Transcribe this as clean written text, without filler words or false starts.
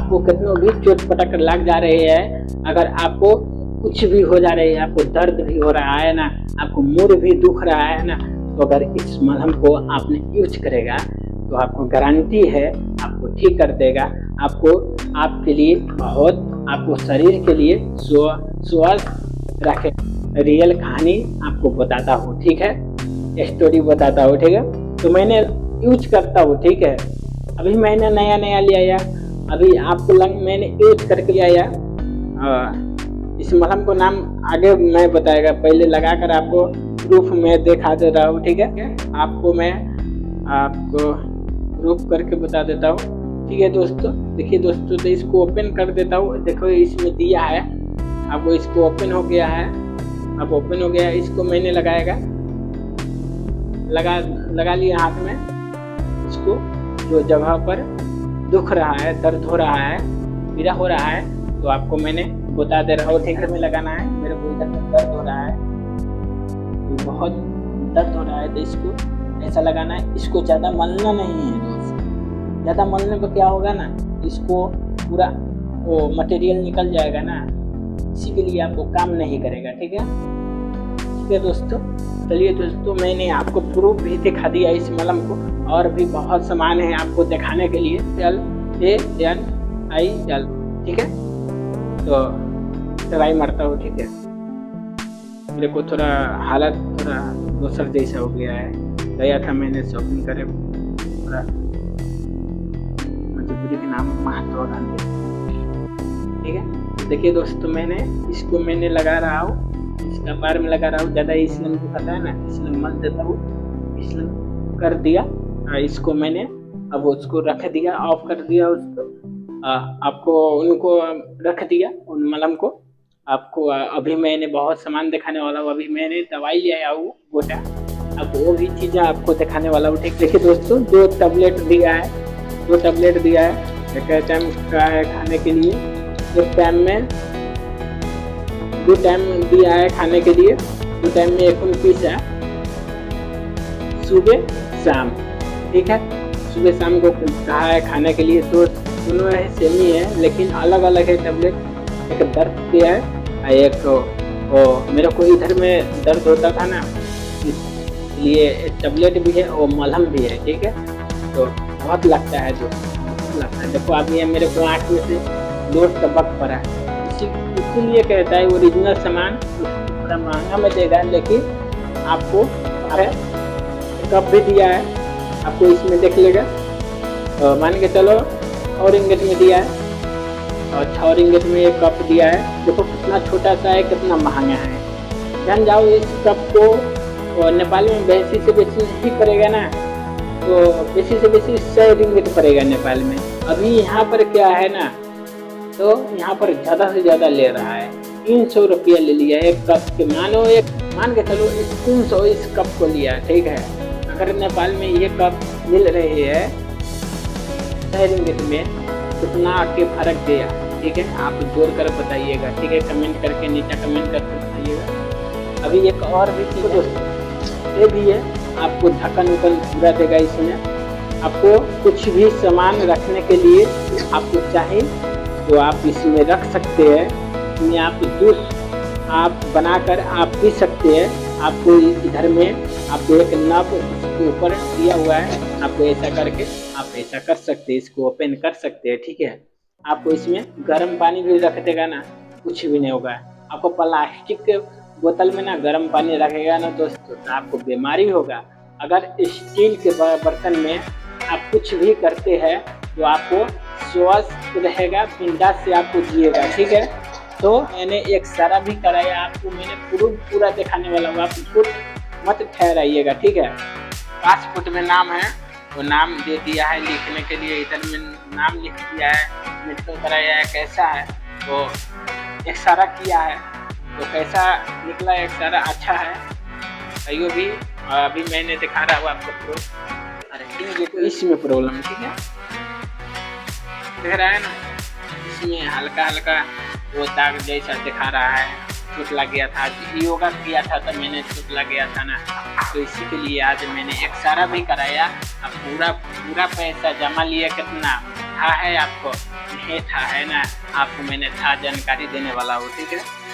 आपको कितनों भी चोट पटक लग जा रही है, अगर आपको कुछ भी हो जा रही है, आपको दर्द भी हो रहा है ना, आपको मुड़ भी दुख रहा है ना, तो अगर इस मलहम को आपने यूज करेगा तो आपको गारंटी है आपको ठीक कर देगा। आपको आपके लिए बहुत, आपको शरीर के लिए स्वस्थ रखे। रियल कहानी आपको बताता हूँ, ठीक है, स्टोरी बताता हूँ, ठीक है। तो मैंने यूज करता हूँ, ठीक है। अभी मैंने नया लिया, अभी आपको मैंने यूज करके लिया। इस मलहम को नाम आगे मैं बताएगा, पहले लगाकर आपको प्रूफ में दिखा दे रहा हूँ, ठीक है। आपको मैं आपको प्रूफ करके बता देता हूँ, ठीक है दोस्तों। देखिए दोस्तों, तो इसको ओपन कर देता हूँ। देखो इसमें दिया है, आपको इसको ओपन हो गया है, अब ओपन हो गया। इसको मैंने लगा लिया हाथ में। इसको जो जगह पर दुख रहा है, दर्द हो रहा है, पीड़ा हो रहा है, तो आपको मैंने बता दे रहा हूँ, ठीक है, में लगाना है। मेरे को इधर दर्द हो रहा है, बहुत दर्द हो रहा है, तो इसको ऐसा लगाना है। इसको ज़्यादा मलना नहीं है दोस्त, ज़्यादा मलने पर क्या होगा ना, इसको पूरा वो मटेरियल निकल जाएगा ना, इसी के लिए आपको काम नहीं करेगा, ठीक है। ठीक है दोस्तों, चलिए दोस्तों, मैंने आपको प्रूफ भी दिखा दिया इस मलहम को, और भी बहुत सामान है आपको दिखाने के लिए। LANIL, ठीक है। तो ट्राई मारता हूँ, ठीक है। मेरे को थोड़ा हालत थोड़ा दूसर जैसा हो गया है, गया था मैंने शॉपिंग करे, थोड़ा मजबूरी के नाम महत्व डाल दिया, ठीक है। देखिए दोस्तों, मैंने लगा रहा हूँ, इसका बार में लगा रहा हूँ। ज़्यादा इसलिए मुझे पता है ना, इसलिए मल देता हूँ, इसलिए कर दिया। इसको मैंने अब उसको रख दिया, ऑफ कर दिया उसको। आपको उनको रख दिया, उन मलहम को। आपको अभी मैंने बहुत सामान दिखाने वाला हूँ। अभी मैंने दवाई ले आया हूँ गोटा, अब वो भी चीज़ें आपको दिखाने वाला हूँ, ठीक। देखिए दोस्तों, 2 टैबलेट दिया है। एक टाइम का है खाने के लिए, एक टाइम में 2 टाइम दिया है खाने के लिए। 2 टाइम में 1 पीस है, सुबह शाम, ठीक है। सुबह शाम को कहा है खाने के लिए। तो दोनों है सेम ही है, लेकिन अलग अलग है टैबलेट। एक दर्द दिया है, एक मेरे को इधर में दर्द होता था ना, इसलिए टैबलेट भी है और मलहम भी है, ठीक है। तो बहुत लगता है, देखो अभी मेरे को आँख में से लोट टपक पड़ा है। इसीलिए कहता है ओरिजिनल सामान थोड़ा महंगा में देगा, लेकिन आपको कप भी दिया है, आपको इसमें देख लेगा। मान के चलो 6 रिंगट में दिया है, और 6 रिंगट में एक कप दिया है। देखो कितना छोटा सा है, कितना महंगा है। जान जाओ, इस कप को नेपाल में बेसी से बेसी ही पड़ेगा ना, तो बेसी से बेसी 100 रिंगट पड़ेगा नेपाल में। अभी यहाँ पर क्या है ना, तो यहाँ पर ज़्यादा से ज़्यादा ले रहा है, 300 रुपया ले लिया है एक कप के। मान के चलो 300 इस कप को लिया, ठीक है। अगर नेपाल में ये कप मिल रही है 100 रिंगट में, कितना आके फर्क दिया, ठीक है। आप जोड़ कर बताइएगा, ठीक है, कमेंट करके नीचे कमेंट करके बताइएगा। अभी एक और भी चीज़ दोस्तों, ये भी है, आपको ढक्कन उकन पूरा देगा इसमें। आपको कुछ भी सामान रखने के लिए आपको चाहिए तो आप इसमें रख सकते हैं। इसमें आप जूस आप बनाकर आप पी सकते हैं। आपको इधर में आपको एक नब इसके ऊपर दिया हुआ है, आपको ऐसा करके आप ऐसा कर सकते हैं, इसको ओपन कर सकते हैं, ठीक है। आपको इसमें गर्म पानी भी रख देगा ना, कुछ भी नहीं होगा। आपको प्लास्टिक के बोतल में ना गर्म पानी रखेगा ना दोस्तों, तो आपको बीमारी होगा। अगर स्टील के बर्तन में आप कुछ भी करते हैं तो आपको स्वस्थ रहेगा, बिंदास से आपको जिएगा, ठीक है। तो मैंने एक सारा भी कराया, आपको मैंने पूरा दिखाने वाला हूँ। आप फुट मत ठहराइएगा, ठीक है। पासपोर्ट में नाम है, वो नाम दे दिया है लिखने के लिए, इधर में नाम लिख दिया है, मेडिकल कराया है, कैसा है, तो एक सारा किया है, तो कैसा निकला एक सारा, अच्छा है। कहीं भी अभी मैंने दिखा रहा हूँ आपको, अरे तो इसमें प्रॉब्लम, ठीक है, दिख रहा है ना, इसमें हल्का हल्का वो दाग जैसा दिखा रहा है। चोट लग गया था, योगा किया था तो मैंने चोट लग गया था ना, तो इसी के लिए आज मैंने एक सारा भी कराया। अब पूरा पैसा जमा लिया कितना था है आपको? नहीं था है ना, आपको मैंने था जानकारी देने वाला हूँ, ठीक है।